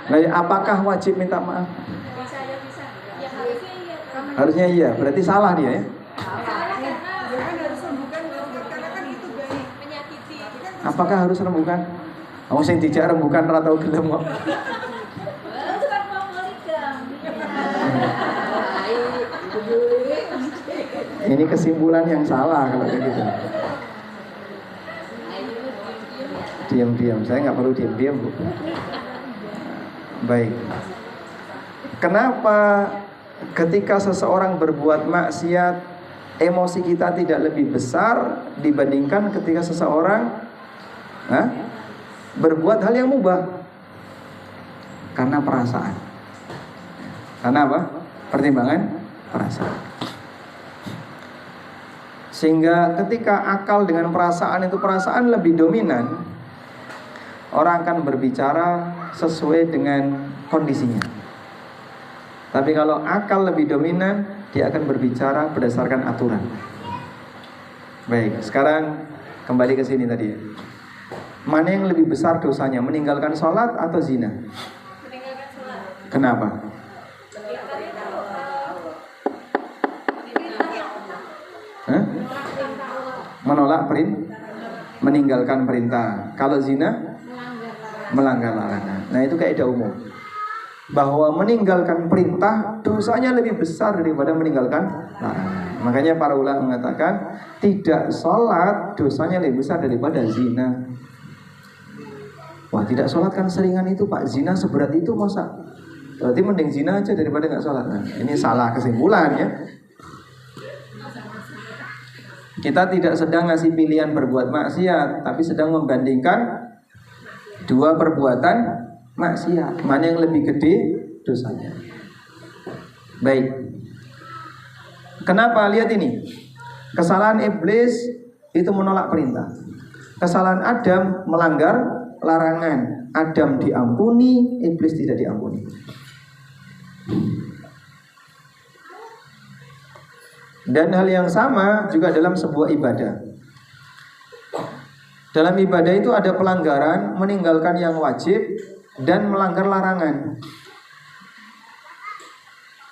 Nah, apakah wajib minta maaf? Bisa ya bisa. Ya harusnya iya. Harusnya iya, berarti salah dia ya. Menyakiti. Apakah harus rembukan? Wong sing dijak rembukan ora tau gelem kok. Bukan mau poligami. Ini kesimpulan yang salah kalau kayak gitu. Diam-diam, saya nggak perlu diam-diam, Bu. Baik. Kenapa ketika seseorang berbuat maksiat, emosi kita tidak lebih besar dibandingkan ketika seseorang berbuat hal yang mubah? Karena perasaan. Karena apa? Pertimbangan perasaan. Sehingga ketika akal dengan perasaan itu perasaan lebih dominan, orang akan berbicara sesuai dengan kondisinya. Tapi kalau akal lebih dominan, dia akan berbicara berdasarkan aturan. Baik, sekarang kembali ke sini tadi ya. Mana yang lebih besar dosanya, meninggalkan sholat atau zina? Meninggalkan sholat. Kenapa? Hah? Menolak meninggalkan perintah. Kalau zina, melanggar larangan. Nah, itu kaidah umum bahwa meninggalkan perintah dosanya lebih besar daripada meninggalkan larangan. Makanya para ulama mengatakan tidak sholat dosanya lebih besar daripada zina. Wah, tidak sholat kan seringan itu Pak, zina seberat itu masa? Berarti mending zina aja daripada nggak sholat. Nah, ini salah kesimpulan ya. Kita tidak sedang ngasih pilihan berbuat maksiat, tapi sedang membandingkan dua perbuatan maksiat, mana yang lebih gede dosanya. Baik. Kenapa? Lihat ini. Kesalahan iblis itu menolak perintah. Kesalahan Adam melanggar larangan. Adam diampuni, iblis tidak diampuni. Dan hal yang sama juga dalam sebuah ibadah. Dalam ibadah itu ada pelanggaran, meninggalkan yang wajib dan melanggar larangan.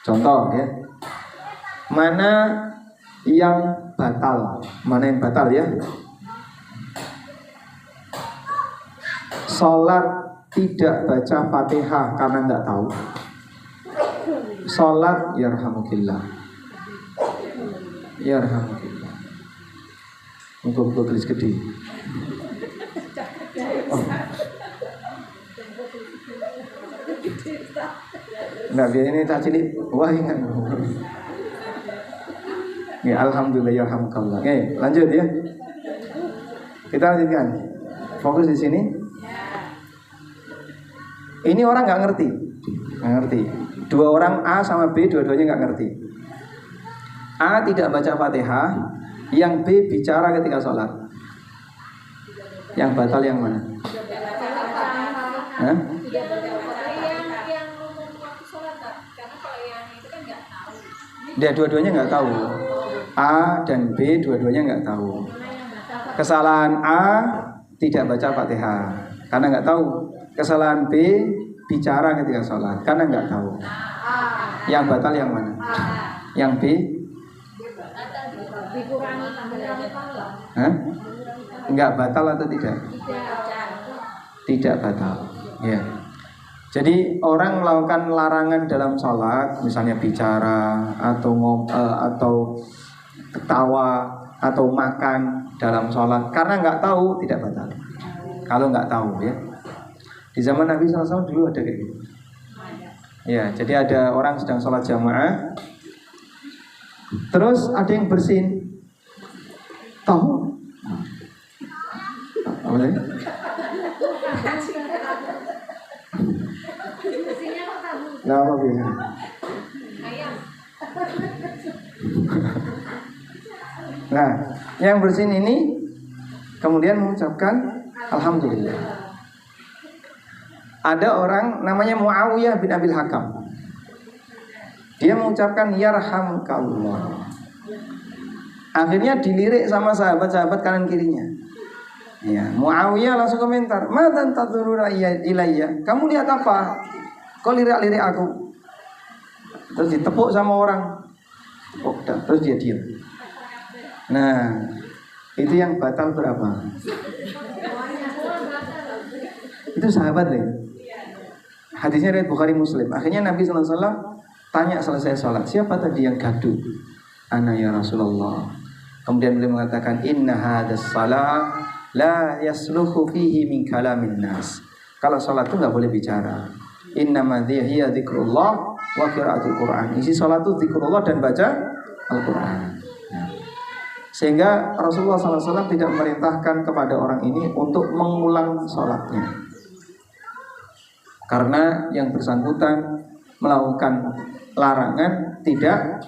Contoh ya. Mana yang batal? Mana yang batal ya? Sholat tidak baca Fatihah karena nggak tahu. Sholat yarhamukillah. Yarhamukillah. Muka-muka gelis gede. Oh. Nggak, biar ini tak cilik. Wah, ingat. Ya, alhamdulillah yarhamukallah. Oke, lanjut ya. Kita lanjutkan. Fokus di sini. Ini orang nggak ngerti. Nggak ngerti. Dua orang A sama B, dua-duanya nggak ngerti. A tidak baca Fatihah, yang B bicara ketika sholat. Yang batal yang mana? Hah? Dia dua-duanya nggak tahu. A dan B dua-duanya nggak tahu. Kesalahan A tidak baca Fatihah karena nggak tahu. Kesalahan B bicara ketika sholat karena nggak tahu. Yang batal yang mana? Yang B? Hah? Enggak batal atau tidak? Tidak batal. Ya. Jadi orang melakukan larangan dalam sholat, misalnya bicara atau ketawa atau makan dalam sholat, karena nggak tahu tidak batal. Kalau nggak tahu ya. Di zaman Nabi SAW dulu ada kayak gitu. Ya, jadi ada orang sedang sholat jamaah, terus ada yang bersin. Tahu? Apa sih? Nggak apa biasa. Nah, yang bersin ini kemudian mengucapkan alhamdulillah. Ada orang namanya Muawiyah bin Abil Hakam. Dia mengucapkan yarhamkallah. Akhirnya dilirik sama sahabat-sahabat kanan kirinya. Ya, Muawiyah langsung komentar, "Madzan taduruna ilayya?" Kamu lihat apa? kok lirik-lirik aku? Terus ditepuk sama orang, tepuk, terus dia diam. Nah, itu yang batal berapa? Itu sahabat deh. Hadisnya riwayat Bukhari Muslim. Akhirnya Nabi SAW tanya selesai sholat, siapa tadi yang gaduh? Ana ya Rasulullah. Kemudian beliau mengatakan, inna hadas salah la yasluhu fihi min kalamin nas. Kalau sholat itu nggak boleh bicara. Innama hiya dzikrullah wa qiraatul Quran. Isi sholat itu zikrullah dan baca Al-Quran. Sehingga Rasulullah SAW tidak memerintahkan kepada orang ini untuk mengulang sholatnya. Karena yang bersangkutan melakukan larangan tidak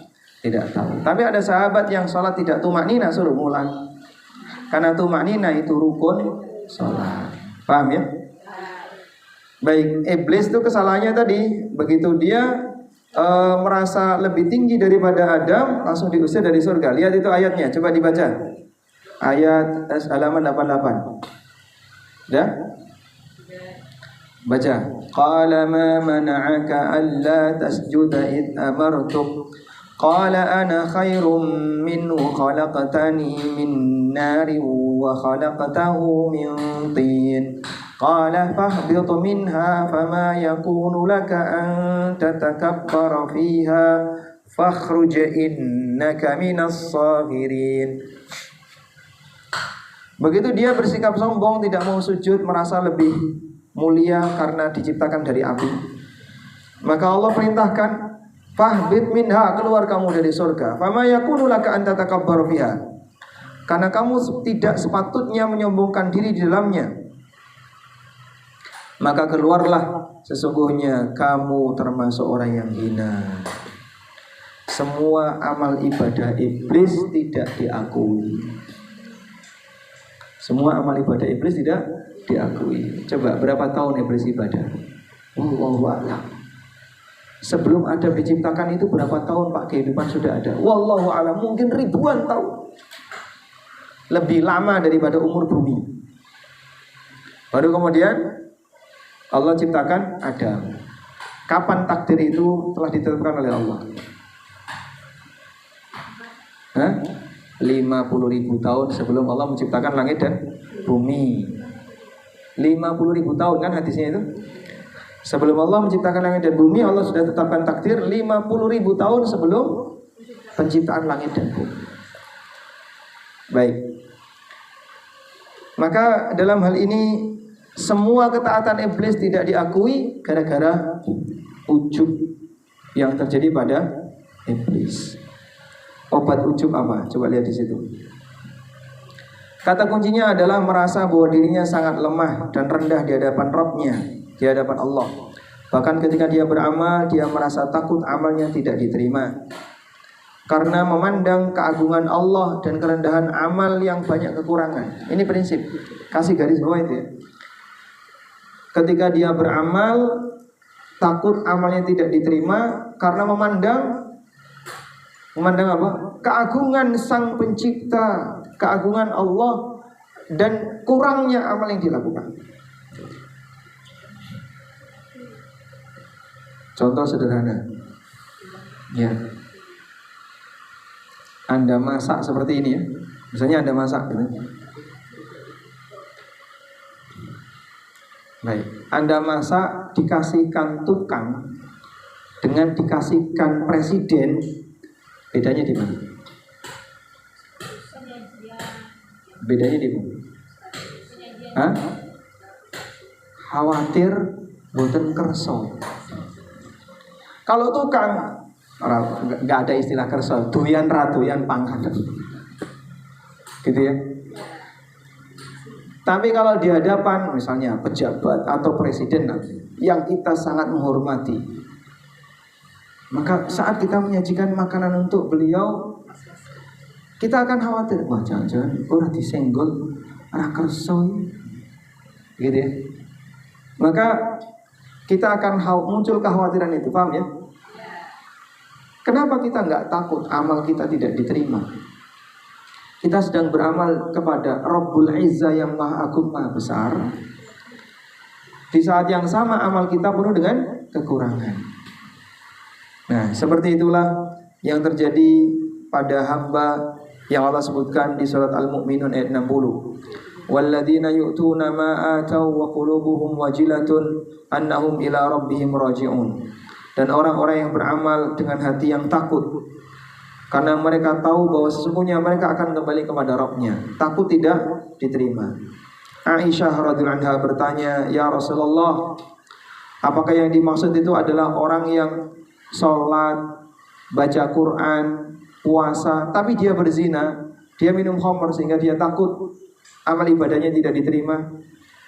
tahu. Tapi ada sahabat yang sholat tidak tumaknina suruh ngulang. Karena tumaknina itu rukun sholat. Paham ya? Baik, iblis itu kesalahannya tadi, begitu dia merasa lebih tinggi daripada Adam, langsung diusir dari surga. Lihat itu ayatnya, coba dibaca. Ayat halaman 88. Ya? Baca. Qala ma mana'aka alla tasjuda id amartuk. Qala ana khairum minhu khalaqtani min narin wa khalaqtahu min tin. Qala fahbit minha fama yakunu laka an tatakabbara fiha fakhruj innaka minas sagirin. Begitu dia bersikap sombong, tidak mau sujud, merasa lebih mulia karena diciptakan dari api, maka Allah perintahkan, fahbit minha, keluar kamu dari surga. Fama yakunu laka an tatakabbaru fiha, karena kamu tidak sepatutnya menyombongkan diri di dalamnya. Maka keluarlah, sesungguhnya kamu termasuk orang yang hina. Semua amal ibadah iblis tidak diakui. Semua amal ibadah iblis tidak diakui. Coba berapa tahun iblis ibadah? Wallahu a'lam. Sebelum Adam diciptakan itu berapa tahun Pak kehidupan sudah ada? Wallahu a'lam, mungkin ribuan tahun. Lebih lama daripada umur bumi. Baru kemudian Allah ciptakan Adam. Kapan takdir itu telah ditetapkan oleh Allah? 50.000 tahun sebelum Allah menciptakan langit dan bumi. 50.000 tahun kan hadisnya itu. Sebelum Allah menciptakan langit dan bumi, Allah sudah tetapkan takdir 50.000 tahun sebelum penciptaan langit dan bumi. Baik. Maka dalam hal ini semua ketaatan iblis tidak diakui gara-gara ujub yang terjadi pada iblis. Obat ujub apa? Coba lihat di situ. Kata kuncinya adalah merasa bahwa dirinya sangat lemah dan rendah di hadapan Rabb-nya, di hadapan Allah. Bahkan ketika dia beramal, dia merasa takut amalnya tidak diterima. Karena memandang keagungan Allah dan kerendahan amal yang banyak kekurangan. Ini prinsip. Kasih garis bawah itu ya. Ketika dia beramal, takut amalnya tidak diterima karena memandang apa? Keagungan Sang Pencipta, keagungan Allah dan kurangnya amal yang dilakukan. Contoh sederhana. Ya. Anda masak seperti ini ya. Misalnya Anda masak gitu. Baik, Anda masak dikasihkan tukang dengan dikasihkan presiden, bedanya di mana? Bedanya di mana? Hah? Khawatir boten kerso. Kalau tukang, nggak ada istilah kerso, doyan ratuyan pangkat, gitu ya. Tapi kalau di hadapan misalnya pejabat atau presiden yang kita sangat menghormati, maka saat kita menyajikan makanan untuk beliau, kita akan khawatir, wah jangan-jangan orang disenggol, orang kerso, gitu ya. Maka kita akan muncul kekhawatiran itu, paham ya? Kenapa kita nggak takut amal kita tidak diterima? Kita sedang beramal kepada Rabbul Izzah yang Maha Agung, Maha Besar. Di saat yang sama amal kita penuh dengan kekurangan. Nah, seperti itulah yang terjadi pada hamba yang Allah sebutkan di surat Al-Mu'minun ayat 60. Walladzina yu'tuna ma atau wa qulubuhum wajilatun annahum ila rabbihim raji'un. Dan orang-orang yang beramal dengan hati yang takut, karena mereka tahu bahwa sesungguhnya mereka akan kembali kepada Rabb-nya. Takut tidak diterima. Aisyah radhiyallahu anha bertanya, "Ya Rasulullah, apakah yang dimaksud itu adalah orang yang sholat, baca Quran, puasa, tapi dia berzina, dia minum khamr sehingga dia takut amal ibadahnya tidak diterima?"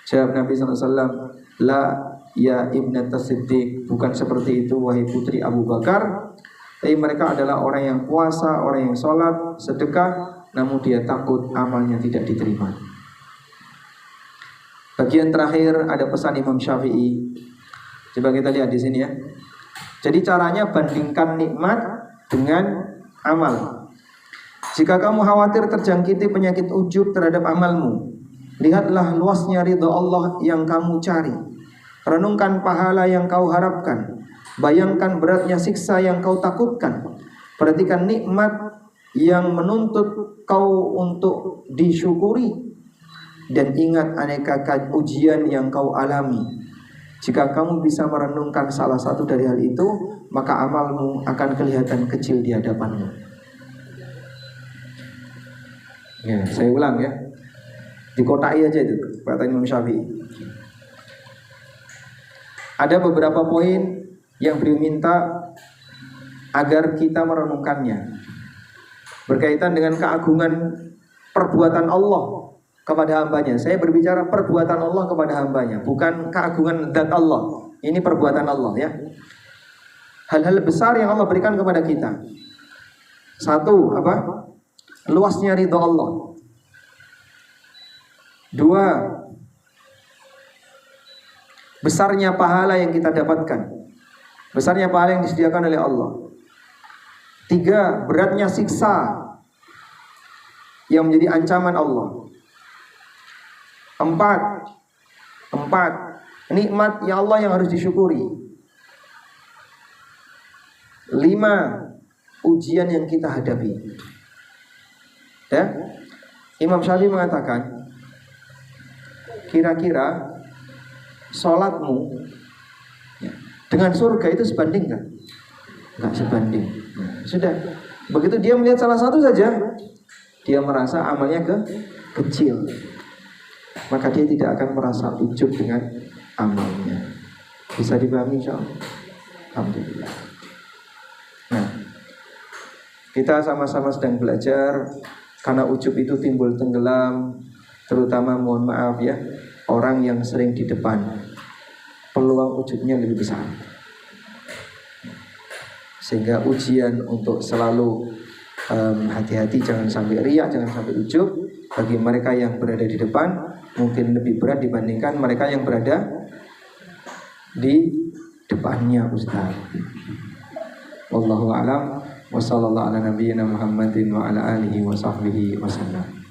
Jawab Nabi SAW, "La ya ibnat Siddiq, bukan seperti itu wahai putri Abu Bakar. Tapi mereka adalah orang yang puasa, orang yang sholat, sedekah, namun dia takut amalnya tidak diterima." Bagian terakhir ada pesan Imam Syafi'i. Coba kita lihat di sini ya. Jadi caranya bandingkan nikmat dengan amal. Jika kamu khawatir terjangkiti penyakit ujub terhadap amalmu, lihatlah luasnya ridha Allah yang kamu cari. Renungkan pahala yang kau harapkan. Bayangkan beratnya siksa yang kau takutkan. Perhatikan nikmat yang menuntut kau untuk disyukuri. Dan ingat aneka ujian yang kau alami. Jika kamu bisa merenungkan salah satu dari hal itu, maka amalmu akan kelihatan kecil di hadapanmu. Ya, saya ulang ya. Dikotai aja itu, kata Imam Syafi'i. Ada beberapa poin yang beliau minta agar kita merenungkannya, berkaitan dengan keagungan perbuatan Allah kepada hambanya. Saya berbicara perbuatan Allah kepada hambanya, bukan keagungan zat Allah. Ini perbuatan Allah ya. Hal-hal besar yang Allah berikan kepada kita. Satu, apa? Luasnya ridha Allah. Dua, besarnya pahala yang kita dapatkan. Besarnya pahala yang disediakan oleh Allah. Tiga, beratnya siksa yang menjadi ancaman Allah. Empat, nikmat ya Allah yang harus disyukuri. 5, ujian yang kita hadapi. Ya, Imam Syafi'i mengatakan, kira-kira sholatmu ya, dengan surga itu sebanding nggak? Nggak sebanding. Sudah, begitu dia melihat salah satu saja, dia merasa amalnya kecil. Maka dia tidak akan merasa ujub dengan amalnya. Bisa dipahami insyaallah? Alhamdulillah. Nah, kita sama-sama sedang belajar. Karena ujub itu timbul tenggelam, terutama mohon maaf ya, orang yang sering di depan, peluang ujubnya lebih besar. Sehingga ujian untuk selalu hati-hati, jangan sampai riya, jangan sampai ujub. Bagi mereka yang berada di depan mungkin lebih berat dibandingkan mereka yang berada di depannya Ustaz. Wallahu a'lam. Wa sallallahu ala nabiyyina Muhammadin wa ala alihi wa sahbihi wasallam.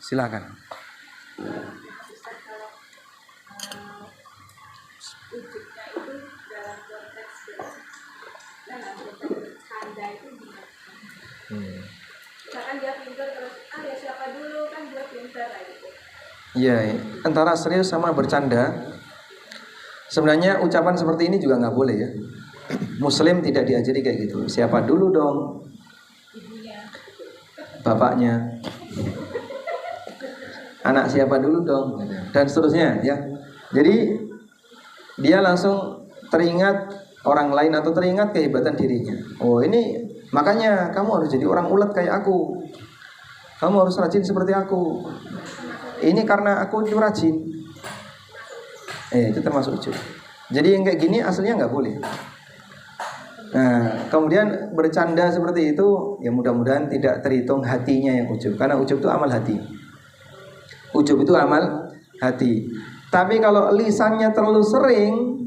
Silakan. Ujubnya itu dalam konteks bercanda itu gimana? Misalkan dia pintar terus, ya siapa dulu kan dia pintar gitu. Iya, antara serius sama bercanda. Sebenarnya ucapan seperti ini juga nggak boleh ya. Muslim tidak diajari kayak gitu. Siapa dulu dong? Ibunya. Bapaknya. Anak siapa dulu dong? Dan seterusnya ya. Jadi dia langsung teringat orang lain atau teringat kehebatan dirinya. Oh ini makanya kamu harus jadi orang ulet kayak aku. Kamu harus rajin seperti aku. Ini karena aku itu rajin. Itu termasuk ujub. Jadi yang kayak gini aslinya nggak boleh. Nah, kemudian bercanda seperti itu, ya mudah-mudahan tidak terhitung hatinya yang ujub. Karena ujub itu amal hati. Ujub itu amal hati. Tapi kalau lisannya terlalu sering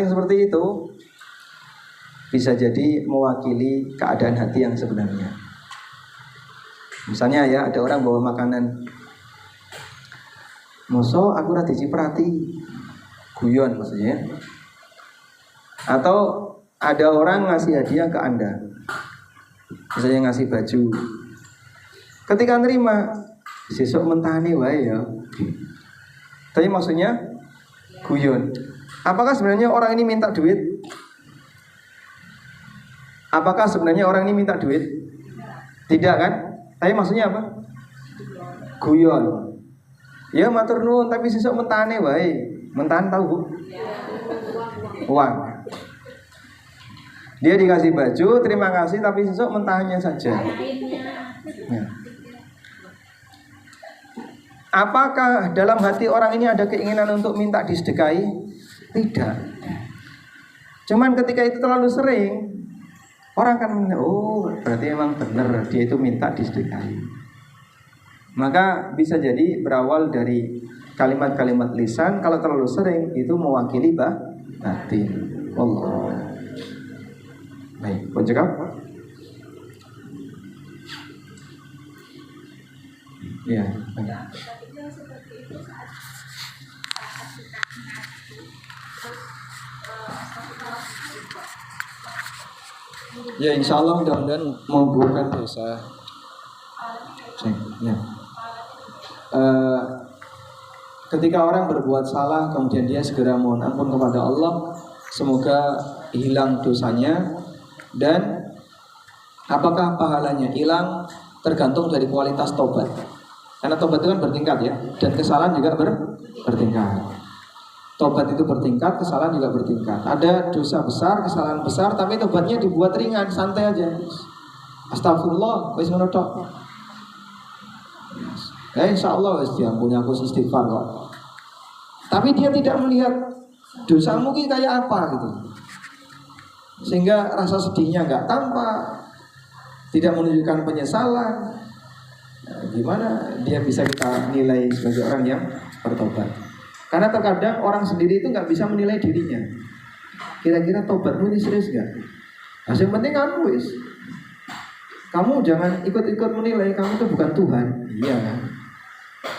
seperti itu, bisa jadi mewakili keadaan hati yang sebenarnya. Misalnya ya, ada orang bawa makanan, Mosok aku ora diciprati. Guyon maksudnya. Atau ada orang ngasih hadiah ke Anda. Misalnya ngasih baju. Ketika nerima, sesuk mentani wae ya. Tapi maksudnya guyon. Apakah sebenarnya orang ini minta duit? Apakah sebenarnya orang ini minta duit? Tidak kan? Tapi maksudnya apa? Guyon. Ya matur nuwun tapi sesuk mentane wae. Mentan tahu Bu? Uang. Dia dikasih baju, terima kasih tapi sesuk mentahnya saja. Ya. Apakah dalam hati orang ini ada keinginan untuk minta disedekahi? Tidak. Cuman ketika itu terlalu sering, orang kan menilai, oh berarti emang benar dia itu minta disedekahi. Maka bisa jadi berawal dari kalimat-kalimat lisan. Kalau terlalu sering itu mewakili batin. Allah. Baik, mau cakap? Ya. Ya insya Allah mudah-mudahan menggugurkan dosa. Ya. Ketika orang berbuat salah kemudian dia segera mohon ampun kepada Allah, semoga hilang dosanya. Dan apakah pahalanya hilang tergantung dari kualitas tobat. Karena tobat itu kan bertingkat ya, dan kesalahan juga bertingkat. Tobat itu bertingkat, kesalahan juga bertingkat. Ada dosa besar, kesalahan besar, tapi tobatnya dibuat ringan, santai aja. Astagfirullah, wis ngono tok. Ya insyaallah wis diampuni aku istighfar kok. Tapi dia tidak melihat dosamu ki kayak apa gitu. Sehingga rasa sedihnya enggak tampak, tidak menunjukkan penyesalan. Nah, gimana dia bisa kita nilai sebagai orang yang bertobat? Karena terkadang orang sendiri itu nggak bisa menilai dirinya. Kira-kira tobatmu ini serius nggak? Nah, yang penting kamu wis. Kamu jangan ikut-ikut menilai, kamu itu bukan Tuhan. Iya kan?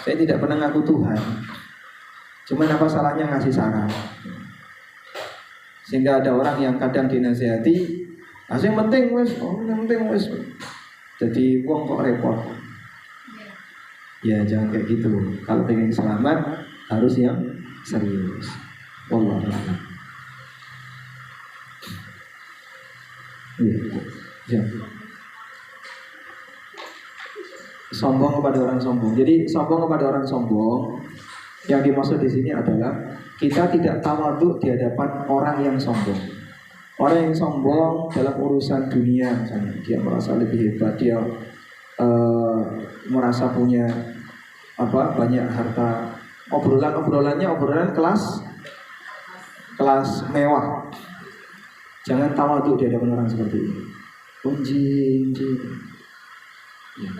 Saya tidak pernah ngaku Tuhan. Cuman apa salahnya ngasih saran? Sehingga ada orang yang kadang dinasihati, yang penting wis, yang penting wis. Jadi wong kok repot. Ya jangan kayak gitu. Kalau pengen selamat harus yang serius. Wallahu a'lam. Ya. Sombong kepada orang sombong. Jadi sombong kepada orang sombong yang dimaksud di sini adalah kita tidak tawadhu di hadapan orang yang sombong. Orang yang sombong dalam urusan dunia, misalnya dia merasa lebih hebat, dia merasa punya banyak harta. Obrolan kelas mewah. Jangan tawadhu di hadapan orang seperti ini. Unjing. Ya.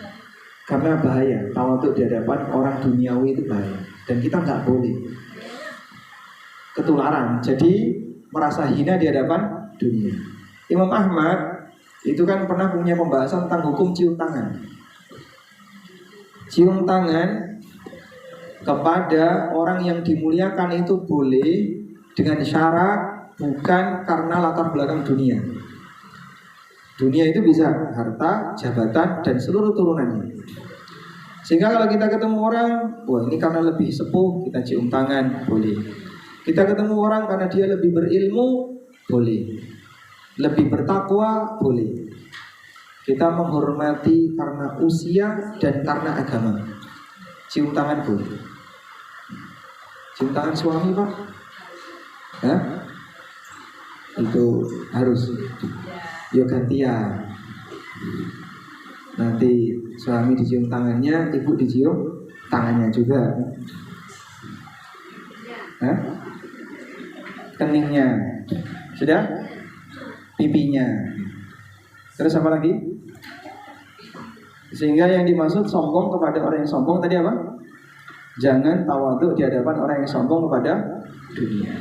Karena bahaya. Tawadhu di hadapan orang duniawi itu bahaya. Dan kita nggak boleh ketularan. Jadi merasa hina di hadapan dunia. Imam Ahmad itu kan pernah punya pembahasan tentang hukum cium tangan. Cium tangan kepada orang yang dimuliakan itu boleh dengan syarat bukan karena latar belakang dunia. Dunia itu bisa harta, jabatan, dan seluruh turunannya. Sehingga kalau kita ketemu orang, wah ini karena lebih sepuh, kita cium tangan, boleh. Kita ketemu orang karena dia lebih berilmu, boleh. Lebih bertakwa, boleh. Kita menghormati karena usia dan karena agama. Cium tangan boleh. Cium tangan suami Pak? Hah? Itu harus. Yo gantian. Nanti suami dicium tangannya, ibu dicium tangannya juga. Hah? Keningnya. Sudah? Pipinya. Terus apa lagi? Sehingga yang dimaksud sombong kepada orang yang sombong tadi apa? Jangan tawadhu di hadapan orang yang sombong kepada dunia.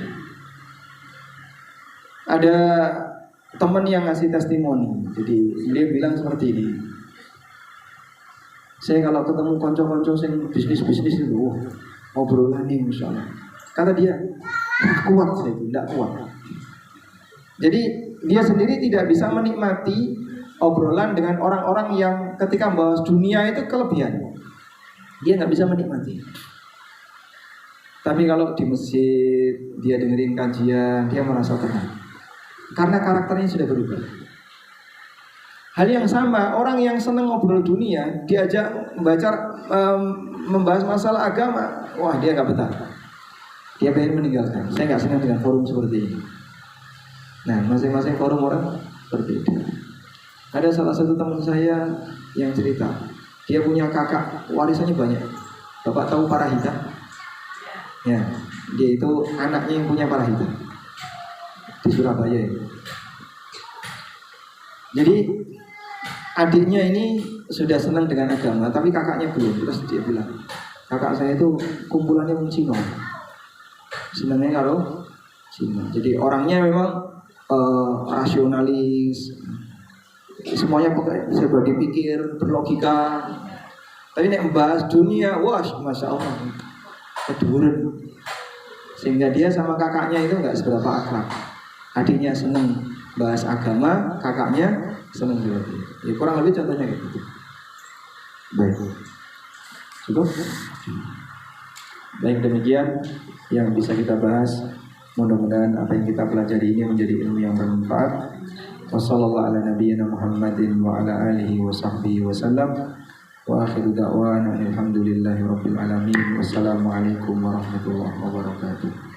Ada teman yang ngasih testimoni. Jadi dia bilang seperti ini. Saya kalau ketemu konco-konco sing bisnis itu, obrolannya Masya Allah. Kata dia, "Nggak kuat saya itu, tidak kuat." Jadi dia sendiri tidak bisa menikmati obrolan dengan orang-orang yang ketika membahas dunia itu kelebihan. Dia nggak bisa menikmati. Tapi kalau di masjid dia dengerin kajian, dia merasa tenang. Karena karakternya sudah berubah. Hal yang sama, orang yang senang ngobrol dunia, diajak membahas masalah agama, wah dia nggak betah. Dia pengen meninggalkan. Saya nggak senang dengan forum seperti ini. Nah, masing-masing forum orang berbeda. Ada salah satu teman saya yang cerita, dia punya kakak, warisannya banyak. Bapak tahu Parahita? Ya, dia itu anaknya yang punya Parahita di Surabaya. Jadi adiknya ini sudah senang dengan agama, tapi kakaknya belum. Terus dia bilang, kakak saya itu kumpulannya orang Cina, senangnya kalau Cina. Jadi orangnya memang rasionalis, semuanya serba dipikir, berlogika. Tapi nek membahas dunia, wah, masya Allah, keduren. Sehingga dia sama kakaknya itu nggak seberapa akrab. Adiknya senang bahas agama, kakaknya senang juga. Ya, kurang lebih contohnya gitu. Baik, cukup. Baik, demikian yang bisa kita bahas. Mudah-mudahan apa yang kita pelajari ini menjadi ilmu yang bermanfaat. Wassalamualaikum warahmatullahi wabarakatuh. Wa akhiru da'wana alhamdulillahi rabbil alamin. Wassalamualaikum warahmatullahi wabarakatuh.